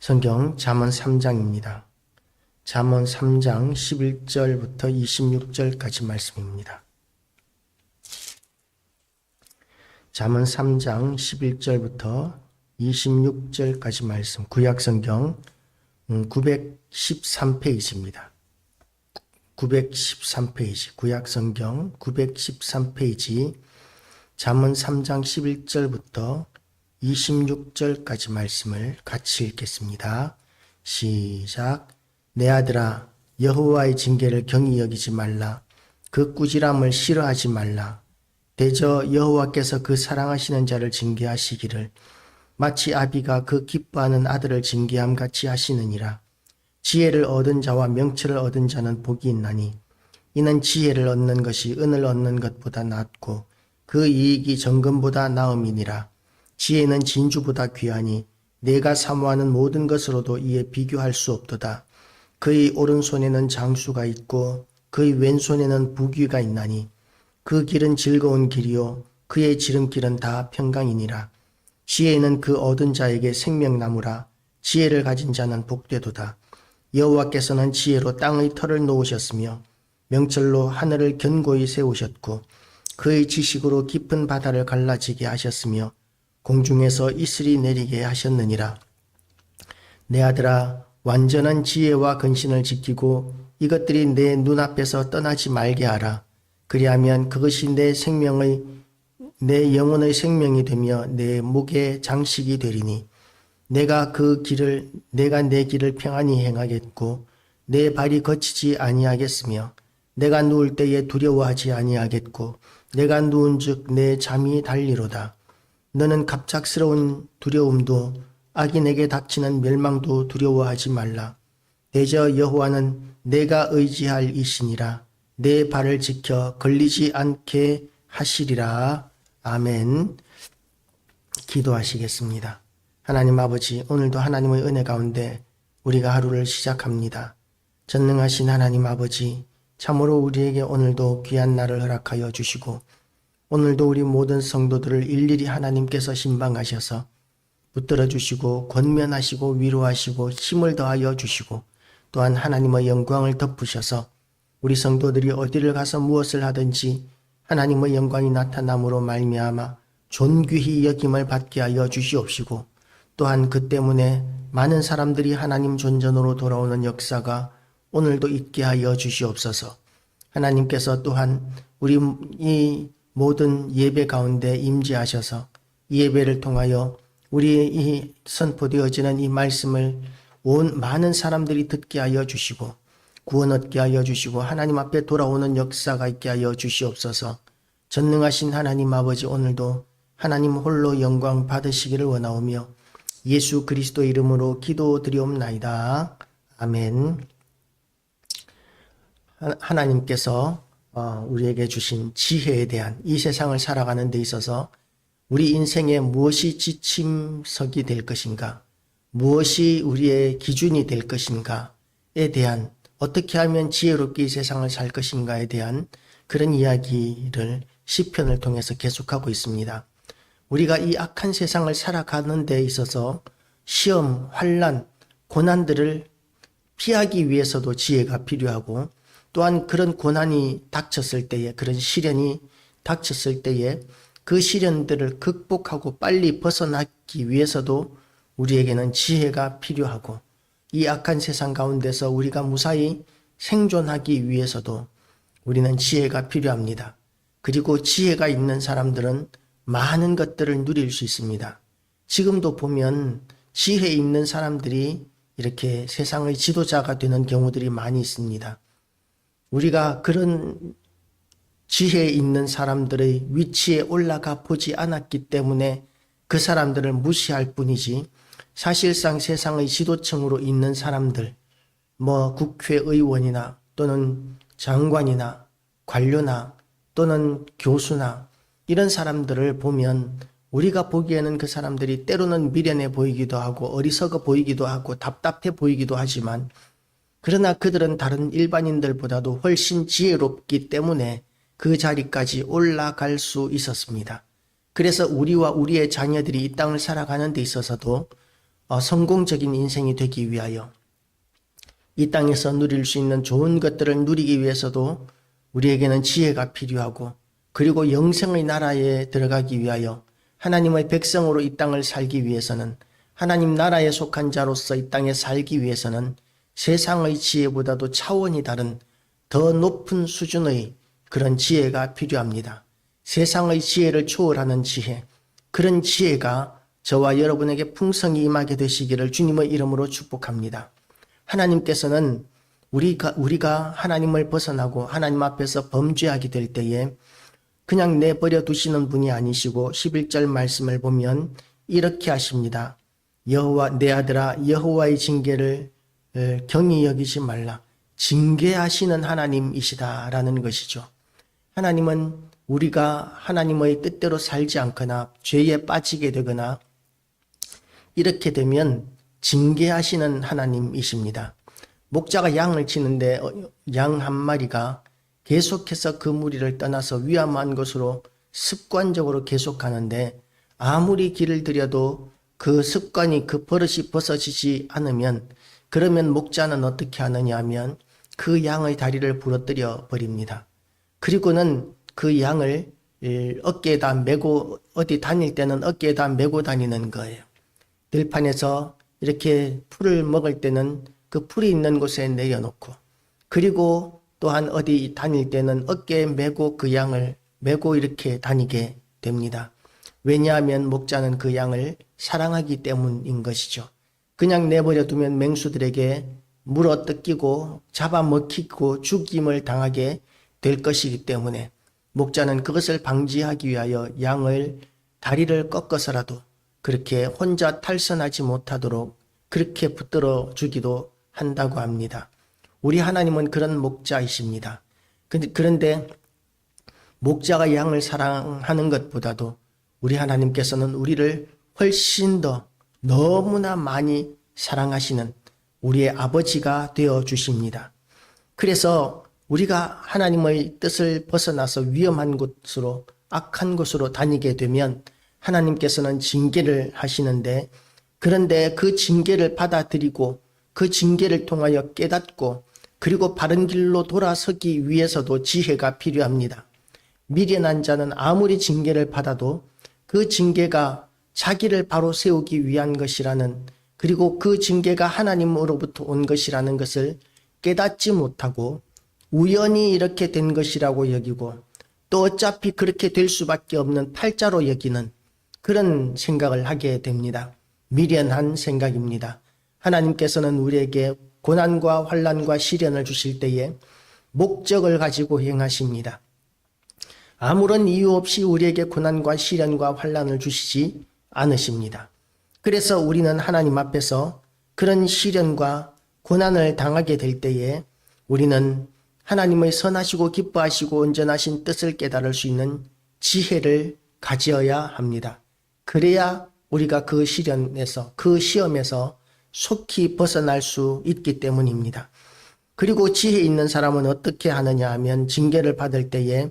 성경 잠언 3장입니다. 잠언 3장 11절부터 26절까지 말씀입니다. 잠언 3장 11절부터 26절까지 말씀, 구약성경 913페이지입니다. 913페이지, 구약성경 913페이지, 잠언 3장 11절부터 26절까지 말씀을 같이 읽겠습니다. 시작. 내 아들아, 여호와의 징계를 경히 여기지 말라. 그 꾸지람을 싫어하지 말라. 대저 여호와께서 그 사랑하시는 자를 징계하시기를 마치 아비가 그 기뻐하는 아들을 징계함 같이 하시느니라. 지혜를 얻은 자와 명철을 얻은 자는 복이 있나니 이는 지혜를 얻는 것이 은을 얻는 것보다 낫고 그 이익이 정금보다 나음이니라. 지혜는 진주보다 귀하니 내가 사모하는 모든 것으로도 이에 비교할 수 없도다. 그의 오른손에는 장수가 있고 그의 왼손에는 부귀가 있나니 그 길은 즐거운 길이요 그의 지름길은 다 평강이니라. 지혜는 그 얻은 자에게 생명나무라. 지혜를 가진 자는 복되도다. 여호와께서는 지혜로 땅의 털을 놓으셨으며 명철로 하늘을 견고히 세우셨고 그의 지식으로 깊은 바다를 갈라지게 하셨으며 공중에서 이슬이 내리게 하셨느니라. 내 아들아, 완전한 지혜와 근신을 지키고 이것들이 내 눈앞에서 떠나지 말게 하라. 그리하면 그것이 내 영혼의 생명이 되며 내 목의 장식이 되리니 내가 내 길을 평안히 행하겠고 내 발이 거치지 아니하겠으며 내가 누울 때에 두려워하지 아니하겠고 내가 누운즉 내 잠이 달리로다. 너는 갑작스러운 두려움도 악인에게 닥치는 멸망도 두려워하지 말라. 대저 여호와는 내가 의지할 이시니라. 내 발을 지켜 걸리지 않게 하시리라. 아멘. 기도하시겠습니다. 하나님 아버지, 오늘도 하나님의 은혜 가운데 우리가 하루를 시작합니다. 전능하신 하나님 아버지, 참으로 우리에게 오늘도 귀한 날을 허락하여 주시고 오늘도 우리 모든 성도들을 일일이 하나님께서 신방하셔서 붙들어 주시고 권면하시고 위로하시고 힘을 더하여 주시고 또한 하나님의 영광을 덮으셔서 우리 성도들이 어디를 가서 무엇을 하든지 하나님의 영광이 나타남으로 말미암아 존귀히 여김을 받게 하여 주시옵시고 또한 그 때문에 많은 사람들이 하나님 존전으로 돌아오는 역사가 오늘도 있게 하여 주시옵소서. 하나님께서 또한 우리 이 모든 예배 가운데 임재하셔서 이 예배를 통하여 우리 이 선포되어지는 이 말씀을 온 많은 사람들이 듣게 하여 주시고 구원 얻게 하여 주시고 하나님 앞에 돌아오는 역사가 있게 하여 주시옵소서. 전능하신 하나님 아버지, 오늘도 하나님 홀로 영광 받으시기를 원하오며 예수 그리스도 이름으로 기도드리옵나이다. 아멘. 하나님께서 우리에게 주신 지혜에 대한 이 세상을 살아가는 데 있어서 우리 인생에 무엇이 지침석이 될 것인가, 무엇이 우리의 기준이 될 것인가에 대한, 어떻게 하면 지혜롭게 이 세상을 살 것인가에 대한 그런 이야기를 시편을 통해서 계속하고 있습니다. 우리가 이 악한 세상을 살아가는 데 있어서 시험, 환난, 고난들을 피하기 위해서도 지혜가 필요하고 또한 그런 고난이 닥쳤을 때에, 그런 시련이 닥쳤을 때에 그 시련들을 극복하고 빨리 벗어나기 위해서도 우리에게는 지혜가 필요하고 이 악한 세상 가운데서 우리가 무사히 생존하기 위해서도 우리는 지혜가 필요합니다. 그리고 지혜가 있는 사람들은 많은 것들을 누릴 수 있습니다. 지금도 보면 지혜 있는 사람들이 이렇게 세상의 지도자가 되는 경우들이 많이 있습니다. 우리가 그런 지혜 있는 사람들의 위치에 올라가 보지 않았기 때문에 그 사람들을 무시할 뿐이지 사실상 세상의 지도층으로 있는 사람들, 국회의원이나 또는 장관이나 관료나 또는 교수나 이런 사람들을 보면 우리가 보기에는 그 사람들이 때로는 미련해 보이기도 하고 어리석어 보이기도 하고 답답해 보이기도 하지만 그러나 그들은 다른 일반인들보다도 훨씬 지혜롭기 때문에 그 자리까지 올라갈 수 있었습니다. 그래서 우리와 우리의 자녀들이 이 땅을 살아가는 데 있어서도 성공적인 인생이 되기 위하여 이 땅에서 누릴 수 있는 좋은 것들을 누리기 위해서도 우리에게는 지혜가 필요하고 그리고 영생의 나라에 들어가기 위하여 하나님의 백성으로 이 땅을 살기 위해서는 하나님 나라에 속한 자로서 이 땅에 살기 위해서는 세상의 지혜보다도 차원이 다른 더 높은 수준의 그런 지혜가 필요합니다. 세상의 지혜를 초월하는 지혜, 그런 지혜가 저와 여러분에게 풍성히 임하게 되시기를 주님의 이름으로 축복합니다. 하나님께서는 우리가 하나님을 벗어나고 하나님 앞에서 범죄하게 될 때에 그냥 내버려 두시는 분이 아니시고 11절 말씀을 보면 이렇게 하십니다. 여호와 내 아들아 여호와의 징계를 경히 여기지 말라. 징계하시는 하나님이시다라는 것이죠. 하나님은 우리가 하나님의 뜻대로 살지 않거나 죄에 빠지게 되거나 이렇게 되면 징계하시는 하나님이십니다. 목자가 양을 치는데 양 한 마리가 계속해서 그 무리를 떠나서 위험한 곳으로 습관적으로 계속하는데 아무리 길을 들여도 그 습관이 그 버릇이 벗어지지 않으면 그러면 목자는 어떻게 하느냐 하면 그 양의 다리를 부러뜨려 버립니다. 그리고는 그 양을 어깨에다 메고 어디 다닐 때는 어깨에다 메고 다니는 거예요. 들판에서 이렇게 풀을 먹을 때는 그 풀이 있는 곳에 내려놓고 그리고 또한 어디 다닐 때는 어깨에 메고 그 양을 메고 이렇게 다니게 됩니다. 왜냐하면 목자는 그 양을 사랑하기 때문인 것이죠. 그냥 내버려 두면 맹수들에게 물어 뜯기고 잡아먹히고 죽임을 당하게 될 것이기 때문에 목자는 그것을 방지하기 위하여 양을 다리를 꺾어서라도 그렇게 혼자 탈선하지 못하도록 그렇게 붙들어 주기도 한다고 합니다. 우리 하나님은 그런 목자이십니다. 그런데 목자가 양을 사랑하는 것보다도 우리 하나님께서는 우리를 훨씬 더 너무나 많이 사랑하시는 우리의 아버지가 되어 주십니다. 그래서 우리가 하나님의 뜻을 벗어나서 위험한 곳으로 악한 곳으로 다니게 되면 하나님께서는 징계를 하시는데 그런데 그 징계를 받아들이고 그 징계를 통하여 깨닫고 그리고 바른 길로 돌아서기 위해서도 지혜가 필요합니다. 미련한 자는 아무리 징계를 받아도 그 징계가 자기를 바로 세우기 위한 것이라는 그리고 그 징계가 하나님으로부터 온 것이라는 것을 깨닫지 못하고 우연히 이렇게 된 것이라고 여기고 또 어차피 그렇게 될 수밖에 없는 팔자로 여기는 그런 생각을 하게 됩니다. 미련한 생각입니다. 하나님께서는 우리에게 고난과 환난과 시련을 주실 때에 목적을 가지고 행하십니다. 아무런 이유 없이 우리에게 고난과 시련과 환난을 주시지 않으십니다. 그래서 우리는 하나님 앞에서 그런 시련과 고난을 당하게 될 때에 우리는 하나님의 선하시고 기뻐하시고 온전하신 뜻을 깨달을 수 있는 지혜를 가져야 합니다. 그래야 우리가 그 시련에서 그 시험에서 속히 벗어날 수 있기 때문입니다. 그리고 지혜 있는 사람은 어떻게 하느냐 하면 징계를 받을 때에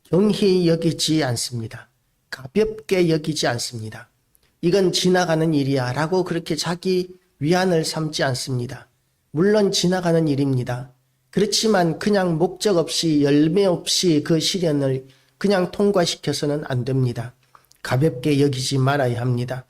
경히 여기지 않습니다. 가볍게 여기지 않습니다. 이건 지나가는 일이야 라고 그렇게 자기 위안을 삼지 않습니다. 물론 지나가는 일입니다. 그렇지만 그냥 목적 없이 열매 없이 그 시련을 그냥 통과시켜서는 안 됩니다. 가볍게 여기지 말아야 합니다.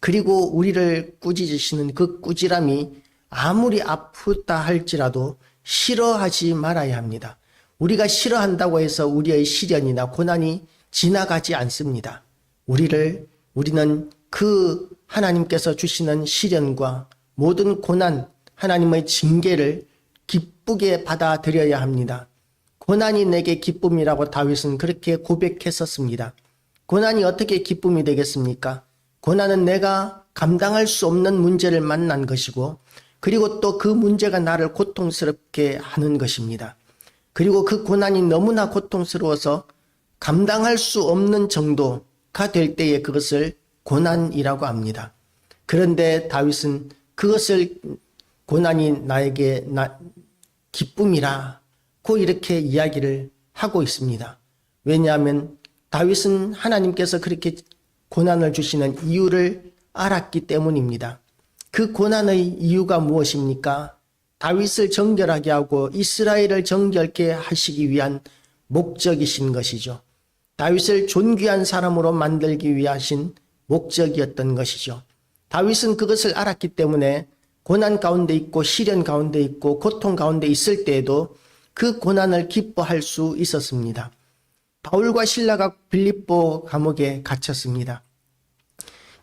그리고 우리를 꾸짖으시는 그 꾸지람이 아무리 아프다 할지라도 싫어하지 말아야 합니다. 우리가 싫어한다고 해서 우리의 시련이나 고난이 지나가지 않습니다. 우리는 그 하나님께서 주시는 시련과 모든 고난, 하나님의 징계를 기쁘게 받아들여야 합니다. 고난이 내게 기쁨이라고 다윗은 그렇게 고백했었습니다. 고난이 어떻게 기쁨이 되겠습니까? 고난은 내가 감당할 수 없는 문제를 만난 것이고 그리고 또 그 문제가 나를 고통스럽게 하는 것입니다. 그리고 그 고난이 너무나 고통스러워서 감당할 수 없는 정도가 될 때에 그것을 고난이라고 합니다. 그런데 다윗은 그것을 고난이 나에게 기쁨이라고 이렇게 이야기를 하고 있습니다. 왜냐하면 다윗은 하나님께서 그렇게 고난을 주시는 이유를 알았기 때문입니다. 그 고난의 이유가 무엇입니까? 다윗을 정결하게 하고 이스라엘을 정결케 하시기 위한 목적이신 것이죠. 다윗을 존귀한 사람으로 만들기 위하신 목적이었던 것이죠. 다윗은 그것을 알았기 때문에 고난 가운데 있고 시련 가운데 있고 고통 가운데 있을 때에도 그 고난을 기뻐할 수 있었습니다. 바울과 실라가 빌립보 감옥에 갇혔습니다.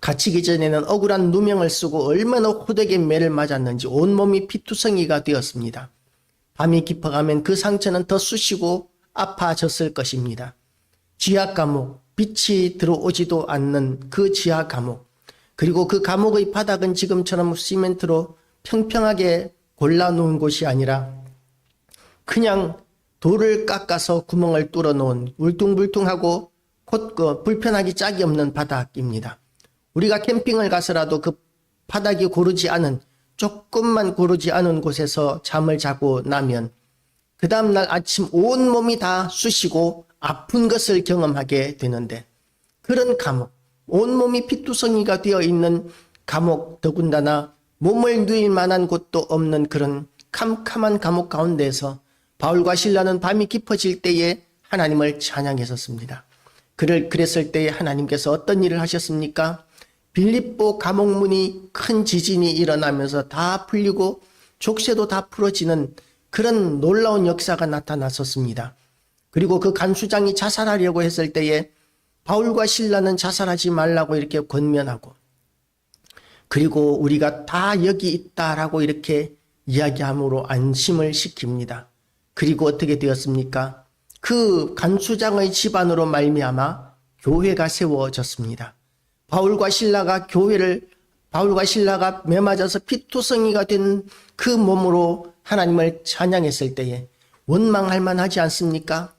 갇히기 전에는 억울한 누명을 쓰고 얼마나 호되게 매를 맞았는지 온몸이 피투성이가 되었습니다. 밤이 깊어가면 그 상처는 더 쑤시고 아파졌을 것입니다. 지하 감옥, 빛이 들어오지도 않는 그 지하 감옥, 그리고 그 감옥의 바닥은 지금처럼 시멘트로 평평하게 골라놓은 곳이 아니라 그냥 돌을 깎아서 구멍을 뚫어놓은 울퉁불퉁하고 곧고 불편하기 짝이 없는 바닥입니다. 우리가 캠핑을 가서라도 그 바닥이 고르지 않은, 조금만 고르지 않은 곳에서 잠을 자고 나면 그 다음날 아침 온몸이 다 쑤시고 아픈 것을 경험하게 되는데, 그런 감옥, 온몸이 피투성이가 되어 있는 감옥, 더군다나 몸을 누일 만한 곳도 없는 그런 캄캄한 감옥 가운데에서 바울과 실라는 밤이 깊어질 때에 하나님을 찬양했었습니다. 그랬을 때에 하나님께서 어떤 일을 하셨습니까? 빌립보 감옥문이 큰 지진이 일어나면서 다 풀리고 족쇄도 다 풀어지는 그런 놀라운 역사가 나타났었습니다. 그리고 그 간수장이 자살하려고 했을 때에 바울과 실라는 자살하지 말라고 이렇게 권면하고, 그리고 우리가 다 여기 있다라고 이렇게 이야기함으로 안심을 시킵니다. 그리고 어떻게 되었습니까? 그 간수장의 집안으로 말미암아 교회가 세워졌습니다. 바울과 신라가 매맞아서 피투성이가 된 그 몸으로 하나님을 찬양했을 때에 원망할 만하지 않습니까?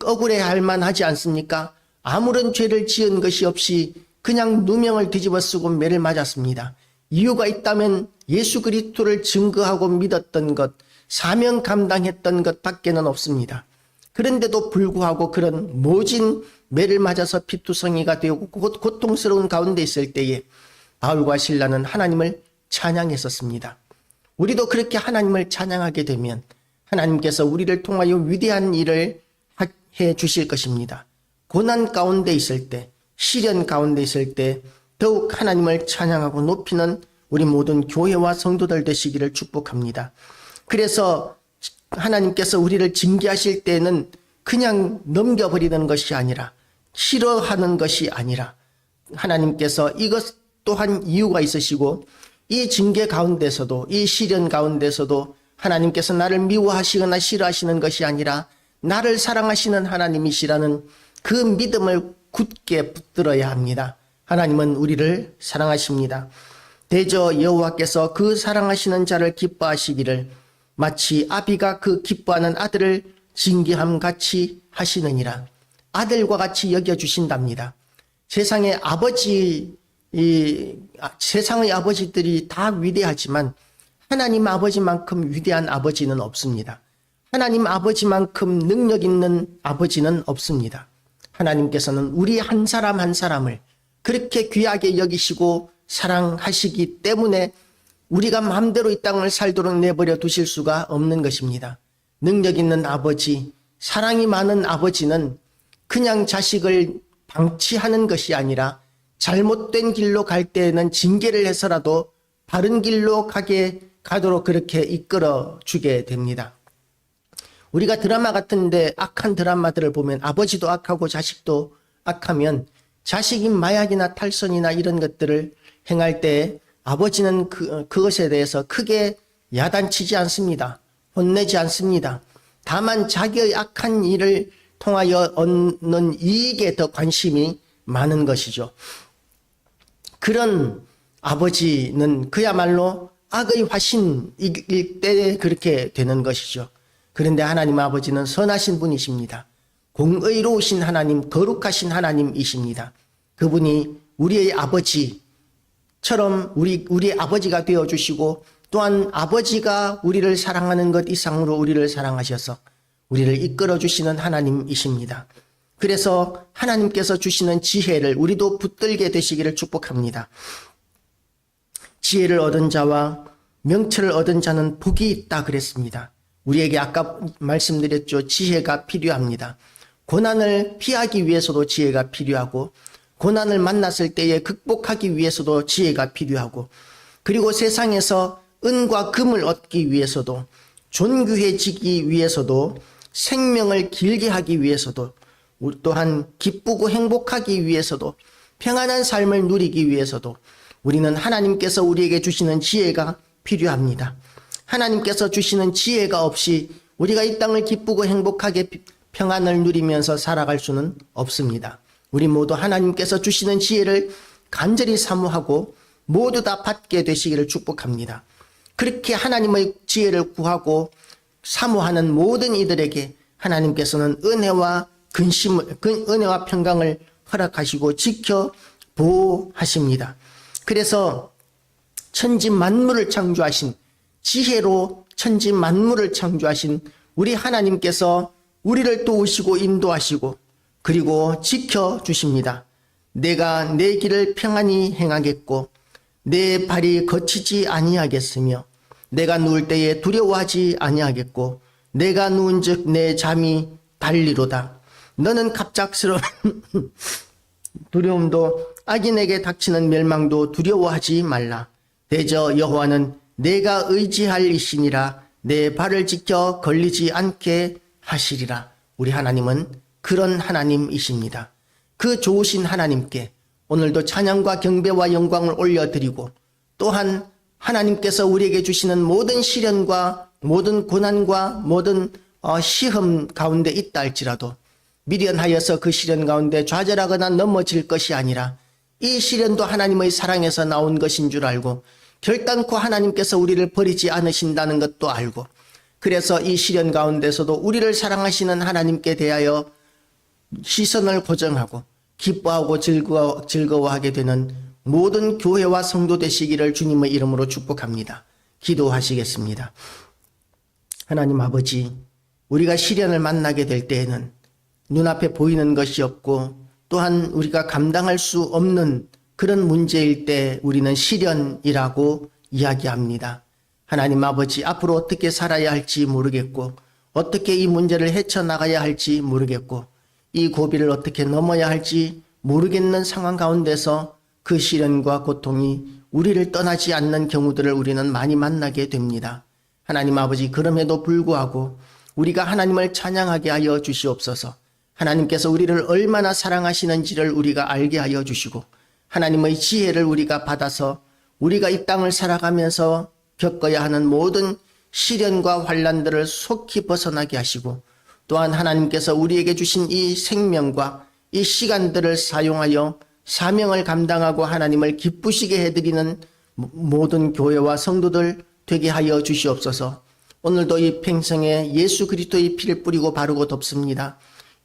억울해할 만하지 않습니까? 아무런 죄를 지은 것이 없이 그냥 누명을 뒤집어 쓰고 매를 맞았습니다. 이유가 있다면 예수 그리스도를 증거하고 믿었던 것, 사명 감당했던 것 밖에는 없습니다. 그런데도 불구하고 그런 모진 매를 맞아서 피투성이가 되고 고통스러운 가운데 있을 때에 바울과 실라는 하나님을 찬양했었습니다. 우리도 그렇게 하나님을 찬양하게 되면 하나님께서 우리를 통하여 위대한 일을 해 주실 것입니다. 고난 가운데 있을 때, 시련 가운데 있을 때 더욱 하나님을 찬양하고 높이는 우리 모든 교회와 성도들 되시기를 축복합니다. 그래서 하나님께서 우리를 징계하실 때는 그냥 넘겨버리는 것이 아니라, 싫어하는 것이 아니라, 하나님께서 이것 또한 이유가 있으시고 이 징계 가운데서도, 이 시련 가운데서도 하나님께서 나를 미워하시거나 싫어하시는 것이 아니라 나를 사랑하시는 하나님이시라는 그 믿음을 굳게 붙들어야 합니다. 하나님은 우리를 사랑하십니다. 대저 여호와께서 그 사랑하시는 자를 기뻐하시기를 마치 아비가 그 기뻐하는 아들을 징계함 같이 하시느니라. 아들과 같이 여겨주신답니다. 세상의 아버지들이 다 위대하지만 하나님 아버지만큼 위대한 아버지는 없습니다. 하나님 아버지만큼 능력 있는 아버지는 없습니다. 하나님께서는 우리 한 사람 한 사람을 그렇게 귀하게 여기시고 사랑하시기 때문에 우리가 마음대로 이 땅을 살도록 내버려 두실 수가 없는 것입니다. 능력 있는 아버지, 사랑이 많은 아버지는 그냥 자식을 방치하는 것이 아니라 잘못된 길로 갈 때에는 징계를 해서라도 바른 길로 가도록 그렇게 이끌어 주게 됩니다. 우리가 드라마 같은데 악한 드라마들을 보면 아버지도 악하고 자식도 악하면 자식이 마약이나 탈선이나 이런 것들을 행할 때 아버지는 그것에 대해서 크게 야단치지 않습니다. 혼내지 않습니다. 다만 자기의 악한 일을 통하여 얻는 이익에 더 관심이 많은 것이죠. 그런 아버지는 그야말로 악의 화신일 때 그렇게 되는 것이죠. 그런데 하나님 아버지는 선하신 분이십니다. 공의로우신 하나님, 거룩하신 하나님이십니다. 그분이 우리의 아버지처럼 우리의 아버지가 되어주시고 또한 아버지가 우리를 사랑하는 것 이상으로 우리를 사랑하셔서 우리를 이끌어주시는 하나님이십니다. 그래서 하나님께서 주시는 지혜를 우리도 붙들게 되시기를 축복합니다. 지혜를 얻은 자와 명철을 얻은 자는 복이 있다 그랬습니다. 우리에게 아까 말씀드렸죠. 지혜가 필요합니다. 고난을 피하기 위해서도 지혜가 필요하고, 고난을 만났을 때에 극복하기 위해서도 지혜가 필요하고, 그리고 세상에서 은과 금을 얻기 위해서도, 존귀해지기 위해서도, 생명을 길게 하기 위해서도, 또한 기쁘고 행복하기 위해서도, 평안한 삶을 누리기 위해서도 우리는 하나님께서 우리에게 주시는 지혜가 필요합니다. 하나님께서 주시는 지혜가 없이 우리가 이 땅을 기쁘고 행복하게 평안을 누리면서 살아갈 수는 없습니다. 우리 모두 하나님께서 주시는 지혜를 간절히 사모하고 모두 다 받게 되시기를 축복합니다. 그렇게 하나님의 지혜를 구하고 사모하는 모든 이들에게 하나님께서는 은혜와 은혜와 평강을 허락하시고 지켜 보호하십니다. 그래서 천지 만물을 창조하신, 지혜로 천지 만물을 창조하신 우리 하나님께서 우리를 도우시고 인도하시고 그리고 지켜주십니다. 내가 내 길을 평안히 행하겠고 내 발이 거치지 아니하겠으며 내가 누울 때에 두려워하지 아니하겠고 내가 누운즉 내 잠이 달리로다. 너는 갑작스러운 두려움도 악인에게 닥치는 멸망도 두려워하지 말라. 대저 여호와는 내가 의지할 이시니라. 내 발을 지켜 걸리지 않게 하시리라. 우리 하나님은 그런 하나님이십니다. 그 좋으신 하나님께 오늘도 찬양과 경배와 영광을 올려드리고, 또한 하나님께서 우리에게 주시는 모든 시련과 모든 고난과 모든 시험 가운데 있다 할지라도 미련하여서 그 시련 가운데 좌절하거나 넘어질 것이 아니라 이 시련도 하나님의 사랑에서 나온 것인 줄 알고 결단코 하나님께서 우리를 버리지 않으신다는 것도 알고, 그래서 이 시련 가운데서도 우리를 사랑하시는 하나님께 대하여 시선을 고정하고 기뻐하고 즐거워하게 되는 모든 교회와 성도 되시기를 주님의 이름으로 축복합니다. 기도하시겠습니다. 하나님 아버지, 우리가 시련을 만나게 될 때에는 눈앞에 보이는 것이 없고 또한 우리가 감당할 수 없는 그런 문제일 때 우리는 시련이라고 이야기합니다. 하나님 아버지, 앞으로 어떻게 살아야 할지 모르겠고 어떻게 이 문제를 헤쳐나가야 할지 모르겠고 이 고비를 어떻게 넘어야 할지 모르겠는 상황 가운데서 그 시련과 고통이 우리를 떠나지 않는 경우들을 우리는 많이 만나게 됩니다. 하나님 아버지, 그럼에도 불구하고 우리가 하나님을 찬양하게 하여 주시옵소서. 하나님께서 우리를 얼마나 사랑하시는지를 우리가 알게 하여 주시고 하나님의 지혜를 우리가 받아서 우리가 이 땅을 살아가면서 겪어야 하는 모든 시련과 환난들을 속히 벗어나게 하시고, 또한 하나님께서 우리에게 주신 이 생명과 이 시간들을 사용하여 사명을 감당하고 하나님을 기쁘시게 해드리는 모든 교회와 성도들 되게 하여 주시옵소서. 오늘도 이 평생에 예수 그리스도의 피를 뿌리고 바르고 덮습니다.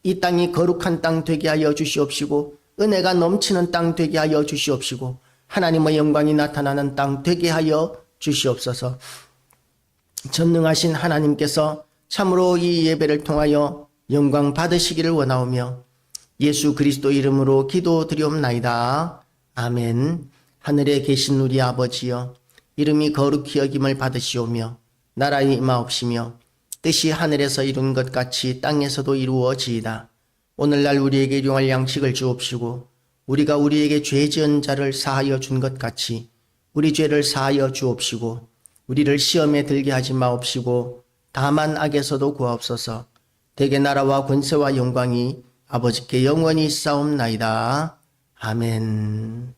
이 땅이 거룩한 땅 되게 하여 주시옵시고 은혜가 넘치는 땅 되게 하여 주시옵시고 하나님의 영광이 나타나는 땅 되게 하여 주시옵소서. 전능하신 하나님께서 참으로 이 예배를 통하여 영광 받으시기를 원하오며 예수 그리스도 이름으로 기도드리옵나이다. 아멘. 하늘에 계신 우리 아버지여, 이름이 거룩히 여김을 받으시오며 나라의 임하옵시며 뜻이 하늘에서 이룬 것 같이 땅에서도 이루어지이다. 오늘날 우리에게 일용할 양식을 주옵시고 우리가 우리에게 죄 지은 자를 사하여 준 것 같이 우리 죄를 사하여 주옵시고 우리를 시험에 들게 하지 마옵시고 다만 악에서도 구하옵소서. 대개 나라와 권세와 영광이 아버지께 영원히 있사옵나이다. 아멘.